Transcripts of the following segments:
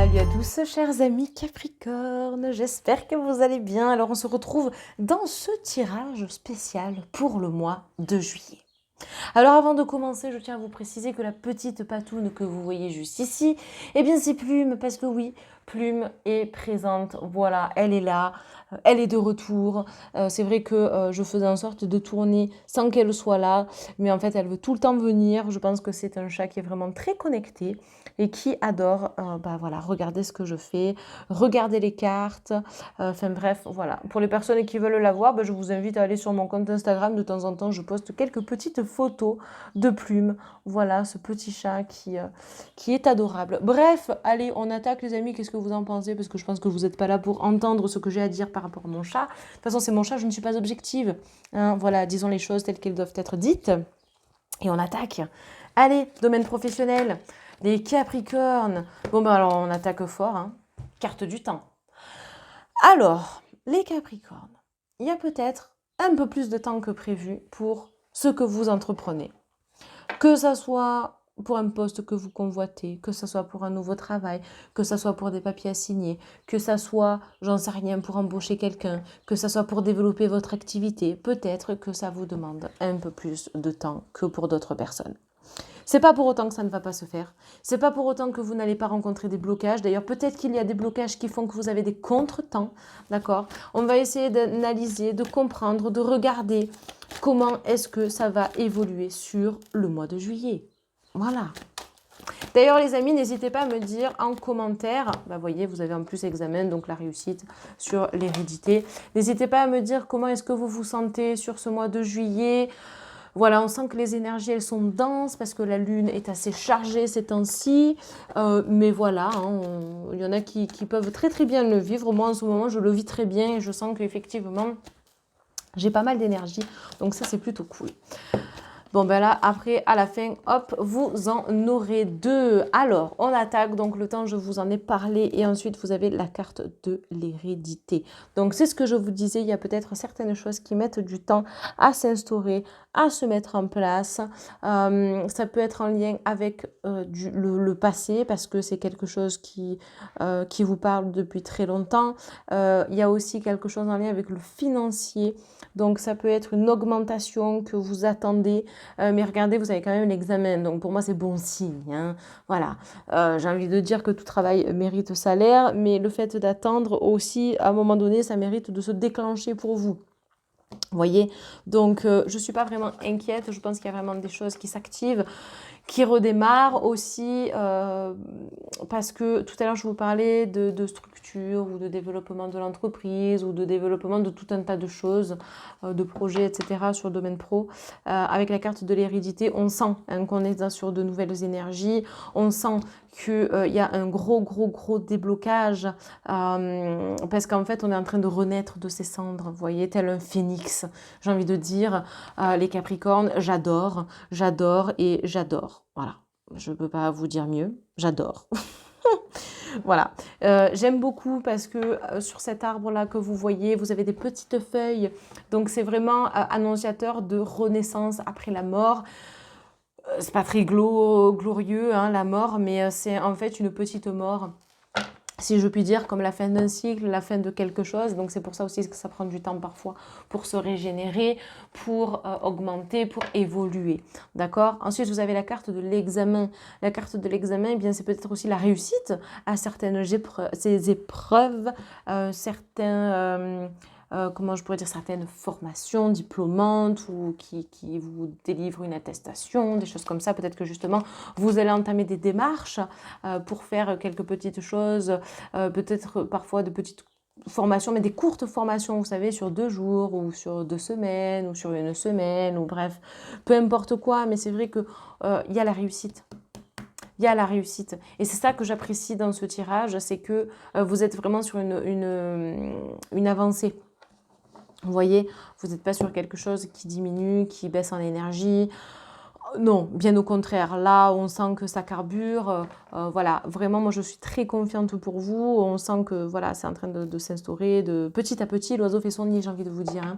Salut à tous, chers amis Capricorne, j'espère que vous allez bien. Alors on se retrouve dans ce tirage spécial pour le mois de juillet. Alors avant de commencer, je tiens à vous préciser que la petite patoune que vous voyez juste ici, eh bien c'est Plume, parce que oui, Plume est présente, voilà, elle est là, elle est de retour. C'est vrai que je faisais en sorte de tourner sans qu'elle soit là, mais en fait elle veut tout le temps venir. Je pense que c'est un chat qui est vraiment très connecté et qui adore voilà, regarder ce que je fais, regarder les cartes, enfin bref, voilà. Pour les personnes qui veulent la voir, je vous invite à aller sur mon compte Instagram. De temps en temps, je poste quelques petites photos de Plume. Voilà, ce petit chat qui est adorable. Bref, allez, on attaque les amis. Qu'est-ce que vous en pensez? Parce que je pense que vous n'êtes pas là pour entendre ce que j'ai à dire par rapport à mon chat. De toute façon, c'est mon chat, je ne suis pas objective. Hein, voilà, disons les choses telles qu'elles doivent être dites. Et on attaque. Allez, domaine professionnel. Les Capricornes. Bon, alors on attaque fort. Hein. Carte du temps. Alors, les Capricornes, il y a peut-être un peu plus de temps que prévu pour ce que vous entreprenez. Que ça soit pour un poste que vous convoitez, que ça soit pour un nouveau travail, que ça soit pour des papiers à signer, que ça soit, j'en sais rien, pour embaucher quelqu'un, que ça soit pour développer votre activité, peut-être que ça vous demande un peu plus de temps que pour d'autres personnes. C'est pas pour autant que ça ne va pas se faire. C'est pas pour autant que vous n'allez pas rencontrer des blocages. D'ailleurs, peut-être qu'il y a des blocages qui font que vous avez des contretemps. D'accord? On va essayer d'analyser, de comprendre, de regarder comment est-ce que ça va évoluer sur le mois de juillet. Voilà. D'ailleurs, les amis, n'hésitez pas à me dire en commentaire, vous voyez, vous avez en plus examen, donc la réussite sur l'hérédité. N'hésitez pas à me dire comment est-ce que vous vous sentez sur ce mois de juillet. Voilà, on sent que les énergies, elles sont denses parce que la lune est assez chargée ces temps-ci. Mais voilà, hein, il y en a qui peuvent très très bien le vivre. Moi, en ce moment, je le vis très bien et je sens qu'effectivement, j'ai pas mal d'énergie. Donc ça, c'est plutôt cool. Bon, là, après, à la fin, hop, vous en aurez deux. Alors, on attaque. Donc, le temps, je vous en ai parlé. Et ensuite, vous avez la carte de l'hérédité. Donc, c'est ce que je vous disais. Il y a peut-être certaines choses qui mettent du temps à s'instaurer, à se mettre en place. Ça peut être en lien avec le passé parce que c'est quelque chose qui vous parle depuis très longtemps. Il y a aussi quelque chose en lien avec le financier. Donc, ça peut être une augmentation que vous attendez. Mais regardez, vous avez quand même l'examen. Donc, pour moi, c'est bon signe. Hein. Voilà. J'ai envie de dire que tout travail mérite salaire. Mais le fait d'attendre aussi, à un moment donné, ça mérite de se déclencher pour vous. Vous voyez? Donc, je ne suis pas vraiment inquiète. Je pense qu'il y a vraiment des choses qui s'activent, qui redémarre aussi parce que tout à l'heure je vous parlais de structure ou de développement de l'entreprise ou de développement de tout un tas de choses, de projets, etc. sur le domaine pro. Avec la carte de l'hérédité, on sent hein, qu'on est sur de nouvelles énergies, on sent qu'il y a un gros déblocage parce qu'en fait on est en train de renaître de ses cendres, vous voyez, tel un phénix. J'ai envie de dire, les Capricornes, j'adore et j'adore. Voilà, je ne peux pas vous dire mieux, j'adore. Voilà, j'aime beaucoup parce que sur cet arbre-là que vous voyez, vous avez des petites feuilles. Donc c'est vraiment annonciateur de renaissance après la mort. C'est pas très glorieux, hein, la mort, mais c'est en fait une petite mort. Si je puis dire, comme la fin d'un cycle, la fin de quelque chose. Donc c'est pour ça aussi que ça prend du temps parfois pour se régénérer, pour augmenter, pour évoluer. D'accord? Ensuite, vous avez la carte de l'examen. La carte de l'examen, eh bien, c'est peut-être aussi la réussite à certaines ces épreuves, certains... comment je pourrais dire, certaines formations diplômantes ou qui vous délivrent une attestation, des choses comme ça. Peut-être que justement, vous allez entamer des démarches pour faire quelques petites choses, peut-être parfois de petites formations, mais des courtes formations, vous savez, sur 2 jours ou sur 2 semaines ou sur 1 semaine ou bref, peu importe quoi, mais c'est vrai qu'il y a la réussite. Il y a la réussite. Et c'est ça que j'apprécie dans ce tirage, c'est que vous êtes vraiment sur une avancée. Vous voyez, vous n'êtes pas sur quelque chose qui diminue, qui baisse en énergie. Non, bien au contraire. Là, on sent que ça carbure. Voilà, vraiment, moi, je suis très confiante pour vous. On sent que voilà, c'est en train de s'instaurer. Petit à petit, l'oiseau fait son nid, j'ai envie de vous dire. Hein.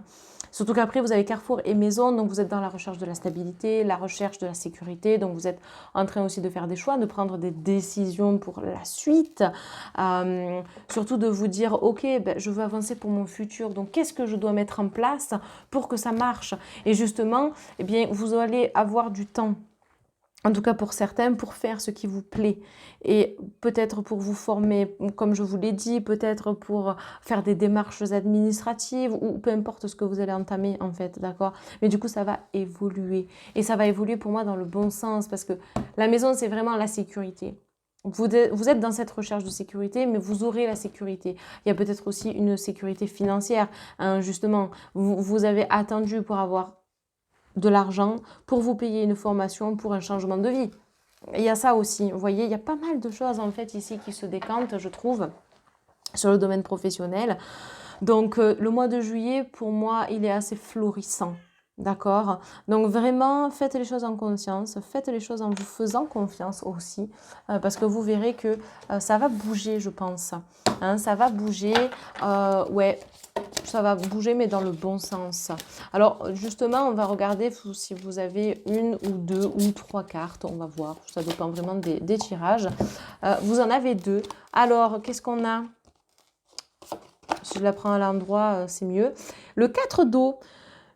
Surtout qu'après, vous avez Carrefour et Maison, donc vous êtes dans la recherche de la stabilité, la recherche de la sécurité, donc vous êtes en train aussi de faire des choix, de prendre des décisions pour la suite, surtout de vous dire, ok, ben, je veux avancer pour mon futur, donc qu'est-ce que je dois mettre en place pour que ça marche? Et justement, eh bien, vous allez avoir du temps, en tout cas pour certains, pour faire ce qui vous plaît. Et peut-être pour vous former, comme je vous l'ai dit, peut-être pour faire des démarches administratives ou peu importe ce que vous allez entamer en fait, d'accord? Mais du coup, ça va évoluer. Et ça va évoluer pour moi dans le bon sens parce que la maison, c'est vraiment la sécurité. Vous êtes dans cette recherche de sécurité, mais vous aurez la sécurité. Il y a peut-être aussi une sécurité financière, hein, justement. Vous avez attendu pour avoir de l'argent pour vous payer une formation pour un changement de vie. Il y a ça aussi, vous voyez, il y a pas mal de choses en fait ici qui se décantent, je trouve, sur le domaine professionnel. Donc le mois de juillet, pour moi, il est assez florissant. D'accord? Donc vraiment, faites les choses en conscience, faites les choses en vous faisant confiance aussi, parce que vous verrez que ça va bouger, je pense. Hein, ça va bouger, ouais, ça va bouger, mais dans le bon sens. Alors, justement, on va regarder si vous avez une ou deux ou trois cartes. On va voir. Ça dépend vraiment des tirages. Vous en avez deux. Alors, qu'est-ce qu'on a? Si je la prends à l'endroit, c'est mieux. Le 4 d'eau.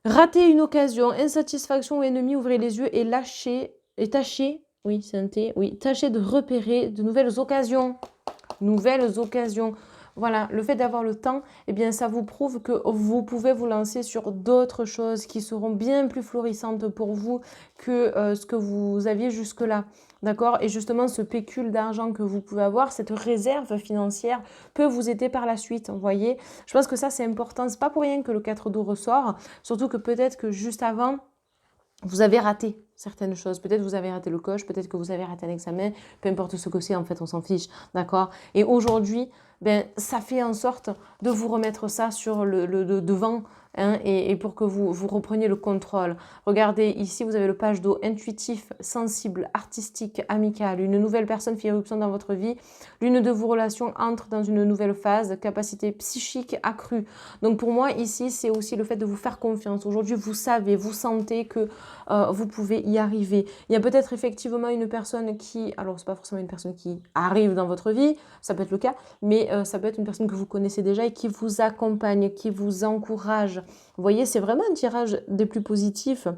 Rater une occasion, insatisfaction ou ennemi, ouvrez les yeux et lâchez, et tâchez, oui, c'est un T, oui, tâchez de repérer de nouvelles occasions. Nouvelles occasions. Voilà, le fait d'avoir le temps, eh bien, ça vous prouve que vous pouvez vous lancer sur d'autres choses qui seront bien plus florissantes pour vous que ce que vous aviez jusque-là. D'accord? Et justement, ce pécule d'argent que vous pouvez avoir, cette réserve financière peut vous aider par la suite. Vous voyez? Je pense que ça, c'est important. C'est pas pour rien que le 4 d'eau ressort. Surtout que peut-être que juste avant, vous avez raté certaines choses. Peut-être vous avez raté le coche, peut-être que vous avez raté un examen, peu importe ce que c'est, en fait, on s'en fiche, d'accord? Et aujourd'hui, ben, ça fait en sorte de vous remettre ça sur le devant, hein, et pour que vous repreniez le contrôle. Regardez, ici, vous avez le page d'eau intuitif, sensible, artistique, amical. Une nouvelle personne fait irruption dans votre vie. L'une de vos relations entre dans une nouvelle phase, capacité psychique accrue. Donc pour moi, ici, c'est aussi le fait de vous faire confiance. Aujourd'hui, vous savez, vous sentez que vous pouvez y arriver. Il y a peut-être effectivement une personne qui, alors c'est pas forcément une personne qui arrive dans votre vie, ça peut être le cas, mais ça peut être une personne que vous connaissez déjà et qui vous accompagne, qui vous encourage. Vous voyez, c'est vraiment un tirage des plus positifs.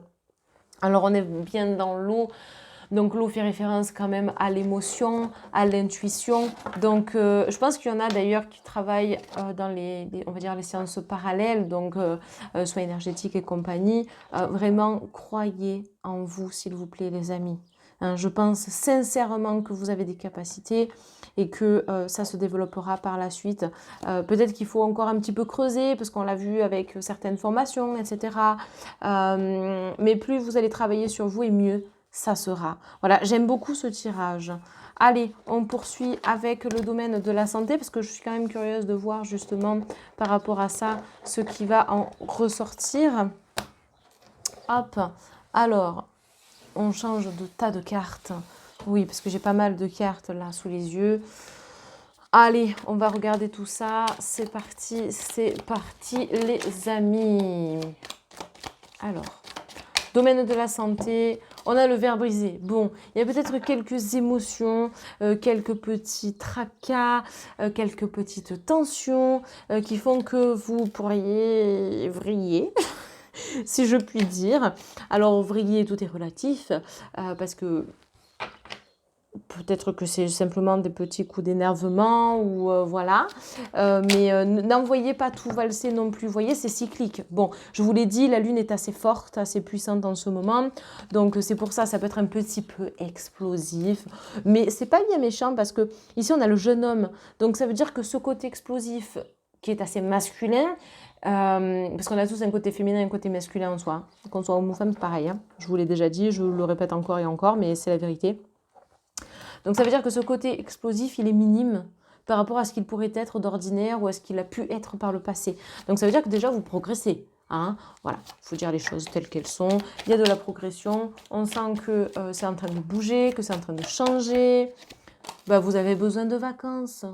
Alors on est bien dans l'eau. Donc l'eau fait référence quand même à l'émotion, à l'intuition. Donc je pense qu'il y en a d'ailleurs qui travaillent dans on va dire les séances parallèles, donc soins énergétiques et compagnie. Vraiment, croyez en vous, s'il vous plaît, les amis. Hein, je pense sincèrement que vous avez des capacités et que ça se développera par la suite. Peut-être qu'il faut encore un petit peu creuser parce qu'on l'a vu avec certaines formations, etc. Mais plus vous allez travailler sur vous et mieux ça sera. Voilà, j'aime beaucoup ce tirage. Allez, on poursuit avec le domaine de la santé parce que je suis quand même curieuse de voir justement par rapport à ça ce qui va en ressortir. Hop, alors, on change de tas de cartes. Oui, parce que j'ai pas mal de cartes là sous les yeux. Allez, on va regarder tout ça. C'est parti les amis. Alors, domaine de la santé, on a le verre brisé. Bon, il y a peut-être quelques émotions, quelques petits tracas, quelques petites tensions qui font que vous pourriez vriller, si je puis dire. Alors, vriller, tout est relatif, parce que peut-être que c'est simplement des petits coups d'énervement ou voilà. Mais n'envoyez pas tout valser non plus. Vous voyez, c'est cyclique. Bon, je vous l'ai dit, la lune est assez forte, assez puissante en ce moment. Donc c'est pour ça, ça peut être un petit peu explosif. Mais c'est pas bien méchant parce que ici, on a le jeune homme. Donc ça veut dire que ce côté explosif qui est assez masculin, parce qu'on a tous un côté féminin et un côté masculin en soi. Qu'on soit homme ou femme, c'est pareil. Hein. Je vous l'ai déjà dit, je le répète encore et encore, mais c'est la vérité. Donc ça veut dire que ce côté explosif, il est minime par rapport à ce qu'il pourrait être d'ordinaire ou à ce qu'il a pu être par le passé. Donc ça veut dire que déjà vous progressez. Hein, voilà, il faut dire les choses telles qu'elles sont. Il y a de la progression. On sent que c'est en train de bouger, que c'est en train de changer. Bah, vous avez besoin de vacances.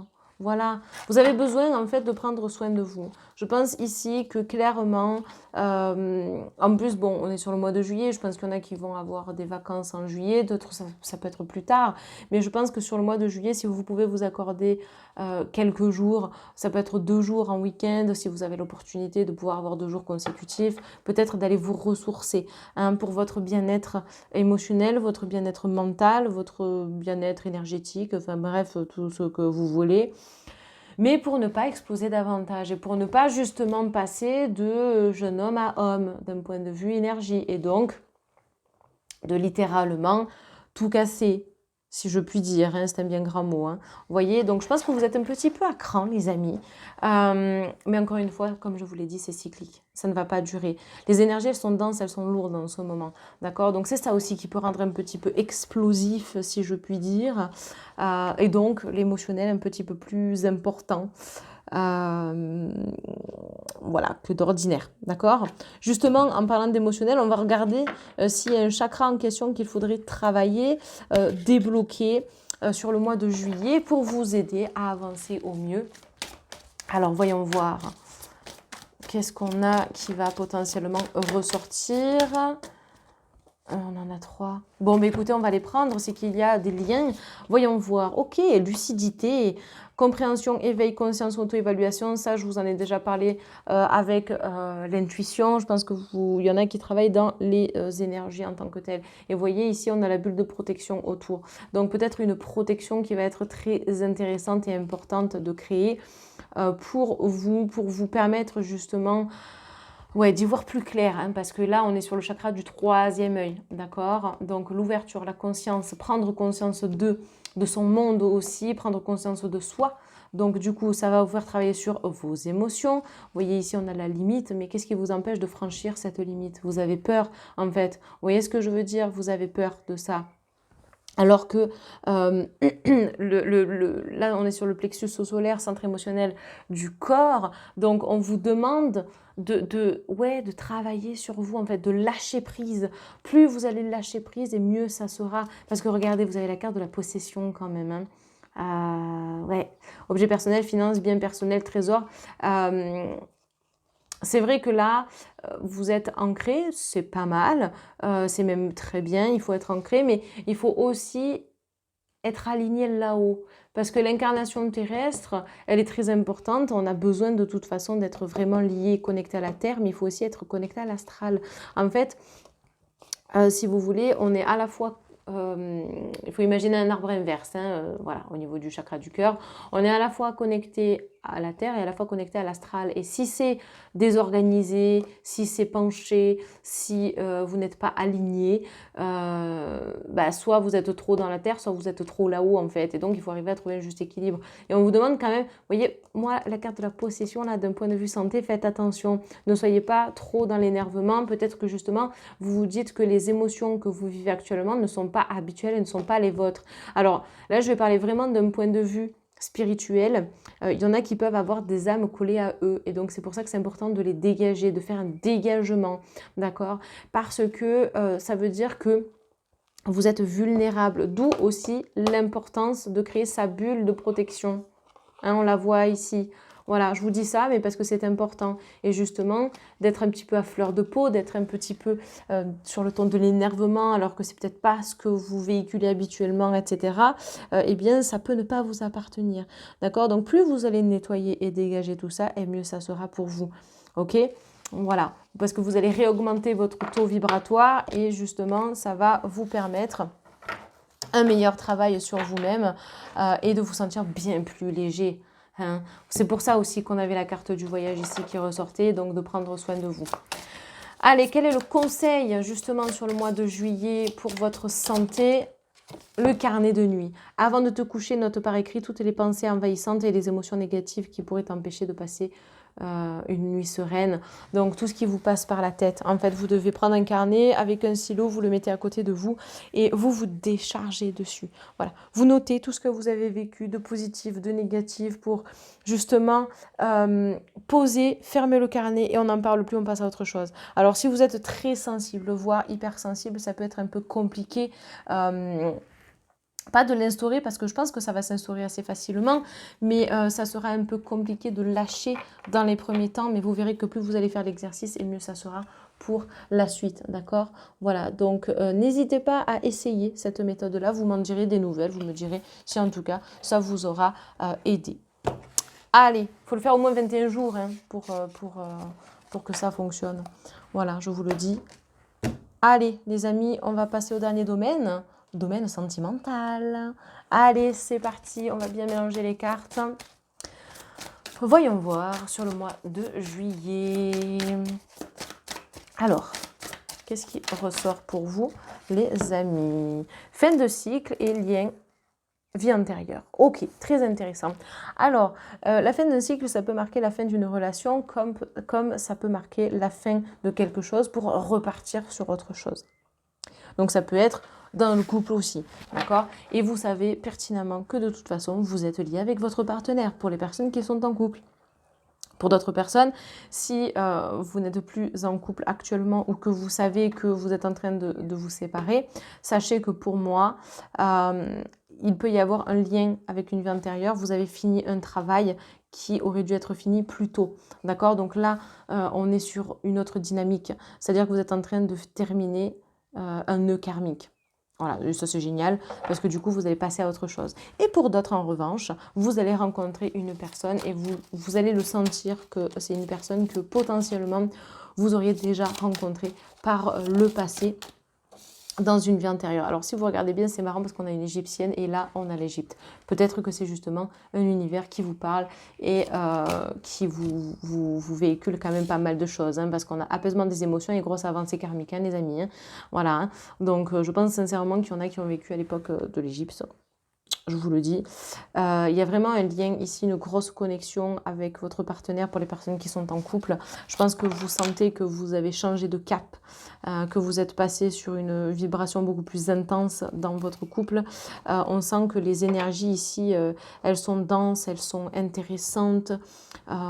Voilà, vous avez besoin en fait de prendre soin de vous. Je pense ici que clairement, en plus, bon, on est sur le mois de juillet, je pense qu'il y en a qui vont avoir des vacances en juillet, d'autres ça peut être plus tard, mais je pense que sur le mois de juillet, si vous pouvez vous accorder quelques jours, ça peut être 2 jours en week-end, si vous avez l'opportunité de pouvoir avoir 2 jours consécutifs, peut-être d'aller vous ressourcer hein, pour votre bien-être émotionnel, votre bien-être mental, votre bien-être énergétique, enfin bref, tout ce que vous voulez. Mais pour ne pas exploser davantage et pour ne pas justement passer de jeune homme à homme d'un point de vue énergie et donc de littéralement tout casser, si je puis dire, hein, c'est un bien grand mot. Hein. Vous voyez, donc je pense que vous êtes un petit peu à cran, les amis. Mais encore une fois, comme je vous l'ai dit, c'est cyclique. Ça ne va pas durer. Les énergies, elles sont denses, elles sont lourdes en ce moment. D'accord. Donc c'est ça aussi qui peut rendre un petit peu explosif, si je puis dire. Et donc l'émotionnel un petit peu plus important. Voilà, que d'ordinaire, d'accord. Justement, en parlant d'émotionnel, on va regarder s'il y a un chakra en question qu'il faudrait travailler, débloquer sur le mois de juillet pour vous aider à avancer au mieux. Alors, voyons voir. Qu'est-ce qu'on a qui va potentiellement ressortir ? On en a 3. Bon, mais écoutez, on va les prendre. C'est qu'il y a des liens. Voyons voir. Ok, lucidité, compréhension, éveil, conscience, auto-évaluation. Ça, je vous en ai déjà parlé avec l'intuition. Je pense que il y en a qui travaillent dans les énergies en tant que telles. Et vous voyez, ici, on a la bulle de protection autour. Donc, peut-être une protection qui va être très intéressante et importante de créer pour vous permettre justement... Ouais, d'y voir plus clair, hein, parce que là, on est sur le chakra du 3e œil, d'accord? Donc, l'ouverture, la conscience, prendre conscience de son monde aussi, prendre conscience de soi. Donc, du coup, ça va vous faire travailler sur vos émotions. Vous voyez, ici, on a la limite, mais qu'est-ce qui vous empêche de franchir cette limite? Vous avez peur, en fait. Vous voyez ce que je veux dire? Vous avez peur de ça. Alors que là, on est sur le plexus solaire, centre émotionnel du corps. Donc, on vous demande de travailler sur vous, en fait, de lâcher prise. Plus vous allez lâcher prise, et mieux ça sera. Parce que regardez, vous avez la carte de la possession quand même. Hein. Ouais. Objet personnel, finance, bien personnel, trésor. C'est vrai que là, vous êtes ancré, c'est pas mal, c'est même très bien, il faut être ancré, mais il faut aussi être aligné là-haut. Parce que l'incarnation terrestre, elle est très importante. On a besoin de toute façon d'être vraiment lié et connecté à la Terre, mais il faut aussi être connecté à l'astral. En fait, si vous voulez, on est à la fois... il faut imaginer un arbre inverse, hein, voilà, au niveau du chakra du cœur. On est à la fois connecté à la Terre et à la fois connecté à l'astral. Et si c'est désorganisé, si c'est penché, si vous n'êtes pas aligné, soit vous êtes trop dans la Terre, soit vous êtes trop là-haut en fait. Et donc il faut arriver à trouver un juste équilibre. Et on vous demande quand même, vous voyez, moi la carte de la possession, là, d'un point de vue santé, faites attention. Ne soyez pas trop dans l'énervement. Peut-être que justement, vous vous dites que les émotions que vous vivez actuellement ne sont pas habituelles et ne sont pas les vôtres. Alors là, je vais parler vraiment d'un point de vue spirituel. Il y en a qui peuvent avoir des âmes collées à eux et donc c'est pour ça que c'est important de les dégager, de faire un dégagement, d'accord? Parce que ça veut dire que vous êtes vulnérable, d'où aussi l'importance de créer sa bulle de protection. Hein, on la voit ici. Voilà, je vous dis ça, mais parce que c'est important. Et justement, d'être un petit peu à fleur de peau, d'être un petit peu sur le ton de l'énervement, alors que c'est peut-être pas ce que vous véhiculez habituellement, etc., eh bien, ça peut ne pas vous appartenir. D'accord? Donc, plus vous allez nettoyer et dégager tout ça, et mieux ça sera pour vous. OK? Voilà. Parce que vous allez réaugmenter votre taux vibratoire et justement, ça va vous permettre un meilleur travail sur vous-même et de vous sentir bien plus léger. Hein. C'est pour ça aussi qu'on avait la carte du voyage ici qui ressortait, donc de prendre soin de vous. Allez, quel est le conseil justement sur le mois de juillet pour votre santé? Le carnet de nuit. Avant de te coucher, note par écrit toutes les pensées envahissantes et les émotions négatives qui pourraient t'empêcher de passer une nuit sereine. Donc tout ce qui vous passe par la tête. En fait, vous devez prendre un carnet avec un stylo, vous le mettez à côté de vous et vous vous déchargez dessus. Voilà. Vous notez tout ce que vous avez vécu de positif, de négatif pour justement poser, fermer le carnet et on n'en parle plus, on passe à autre chose. Alors si vous êtes très sensible, voire hypersensible, ça peut être un peu compliqué Pas de l'instaurer parce que je pense que ça va s'instaurer assez facilement, mais ça sera un peu compliqué de lâcher dans les premiers temps, mais vous verrez que plus vous allez faire l'exercice et mieux ça sera pour la suite, d'accord? Voilà, donc n'hésitez pas à essayer cette méthode-là, vous m'en direz des nouvelles, vous me direz si en tout cas ça vous aura aidé. Allez, il faut le faire au moins 21 jours hein, pour que ça fonctionne. Voilà, je vous le dis. Allez, les amis, on va passer au dernier domaine. Domaine sentimental. Allez, c'est parti. On va bien mélanger les cartes. Voyons voir sur le mois de juillet. Alors, qu'est-ce qui ressort pour vous, les amis? Fin de cycle et lien vie antérieure. Ok, très intéressant. Alors, la fin d'un cycle, ça peut marquer la fin d'une relation comme ça peut marquer la fin de quelque chose pour repartir sur autre chose. Donc, ça peut être dans le couple aussi, d'accord? Et vous savez pertinemment que de toute façon, vous êtes lié avec votre partenaire pour les personnes qui sont en couple. Pour d'autres personnes, si vous n'êtes plus en couple actuellement ou que vous savez que vous êtes en train de vous séparer, sachez que pour moi, il peut y avoir un lien avec une vie antérieure. Vous avez fini un travail qui aurait dû être fini plus tôt. D'accord? Donc là, on est sur une autre dynamique. C'est-à-dire que vous êtes en train de terminer un nœud karmique. Voilà, ça c'est génial parce que du coup vous allez passer à autre chose. Et pour d'autres en revanche, vous allez rencontrer une personne et vous allez le sentir que c'est une personne que potentiellement vous auriez déjà rencontrée par le passé dans une vie antérieure. Alors si vous regardez bien, c'est marrant parce qu'on a une égyptienne et là on a l'Égypte. Peut-être que c'est justement un univers qui vous parle et qui vous véhicule quand même pas mal de choses hein, parce qu'on a apaisement des émotions et grosse avancée karmique hein, les amis. Hein. Voilà, hein. Donc je pense sincèrement qu'il y en a qui ont vécu à l'époque de l'Égypte. Je vous le dis. Il y a vraiment un lien ici, une grosse connexion avec votre partenaire pour les personnes qui sont en couple. Je pense que vous sentez que vous avez changé de cap, que vous êtes passé sur une vibration beaucoup plus intense dans votre couple. On sent que les énergies ici, elles sont denses, elles sont intéressantes.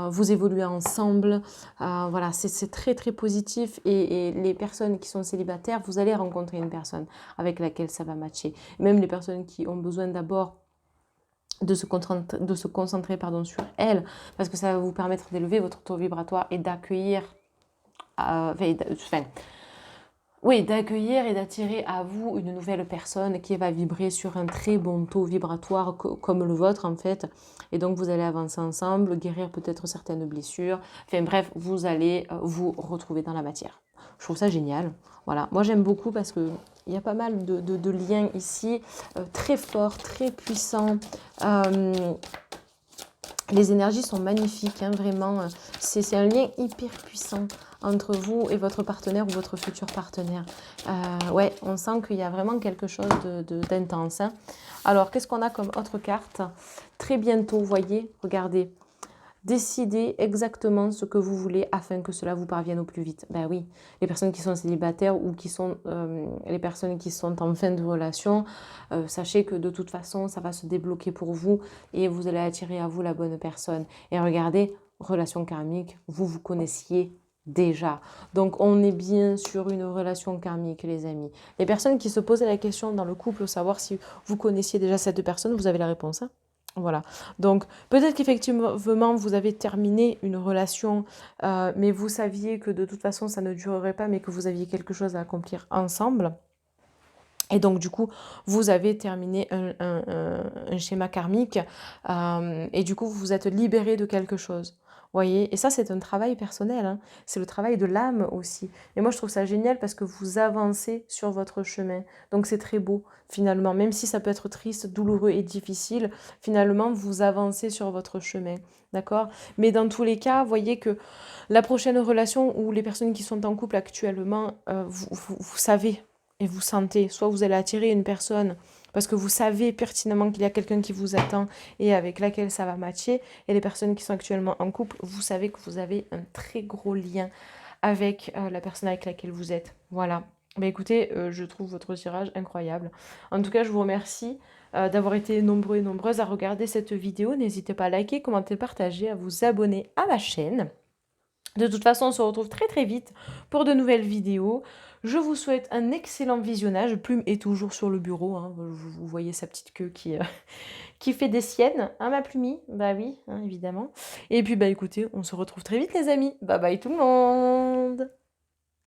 Vous évoluez ensemble. Voilà, c'est très très positif. Et les personnes qui sont célibataires, vous allez rencontrer une personne avec laquelle ça va matcher. Même les personnes qui ont besoin d'abord de se concentrer sur elle, parce que ça va vous permettre d'élever votre taux vibratoire et d'accueillir, d'accueillir et d'attirer à vous une nouvelle personne qui va vibrer sur un très bon taux vibratoire comme le vôtre en fait. Et donc vous allez avancer ensemble, guérir peut-être certaines blessures. Enfin bref, vous allez vous retrouver dans la matière. Je trouve ça génial. Voilà, moi j'aime beaucoup parce que il y a pas mal de liens ici, très forts, très puissants. Les énergies sont magnifiques, hein, vraiment. C'est un lien hyper puissant entre vous et votre partenaire ou votre futur partenaire. Ouais, on sent qu'il y a vraiment quelque chose d'intense. Hein. Alors, qu'est-ce qu'on a comme autre carte? Très bientôt, vous voyez, regardez. Décidez exactement ce que vous voulez afin que cela vous parvienne au plus vite. Ben oui, les personnes qui sont célibataires ou qui sont les personnes qui sont en fin de relation, sachez que de toute façon, ça va se débloquer pour vous et vous allez attirer à vous la bonne personne. Et regardez, relation karmique, vous vous connaissiez déjà. Donc on est bien sur une relation karmique, les amis. Les personnes qui se posaient la question dans le couple, savoir si vous connaissiez déjà cette personne, vous avez la réponse. Hein. Voilà, donc peut-être qu'effectivement vous avez terminé une relation, mais vous saviez que de toute façon ça ne durerait pas, mais que vous aviez quelque chose à accomplir ensemble. Et donc du coup, vous avez terminé un schéma karmique et du coup, vous vous êtes libéré de quelque chose. Voyez, et ça c'est un travail personnel, hein. C'est le travail de l'âme aussi. Et moi je trouve ça génial parce que vous avancez sur votre chemin. Donc c'est très beau finalement, même si ça peut être triste, douloureux et difficile, finalement vous avancez sur votre chemin. D'accord? Mais dans tous les cas, voyez que la prochaine relation ou les personnes qui sont en couple actuellement, vous savez et vous sentez, soit vous allez attirer une personne parce que vous savez pertinemment qu'il y a quelqu'un qui vous attend et avec laquelle ça va matcher. Et les personnes qui sont actuellement en couple, vous savez que vous avez un très gros lien avec la personne avec laquelle vous êtes. Voilà. Mais écoutez, je trouve votre tirage incroyable. En tout cas, je vous remercie d'avoir été nombreux et nombreuses à regarder cette vidéo. N'hésitez pas à liker, commenter, partager, à vous abonner à ma chaîne. De toute façon, on se retrouve très très vite pour de nouvelles vidéos. Je vous souhaite un excellent visionnage. Plume est toujours sur le bureau, hein. Vous voyez sa petite queue qui fait des siennes, hein, ma Plumie? Bah oui, hein, évidemment. Et puis bah écoutez, on se retrouve très vite les amis. Bye bye tout le monde!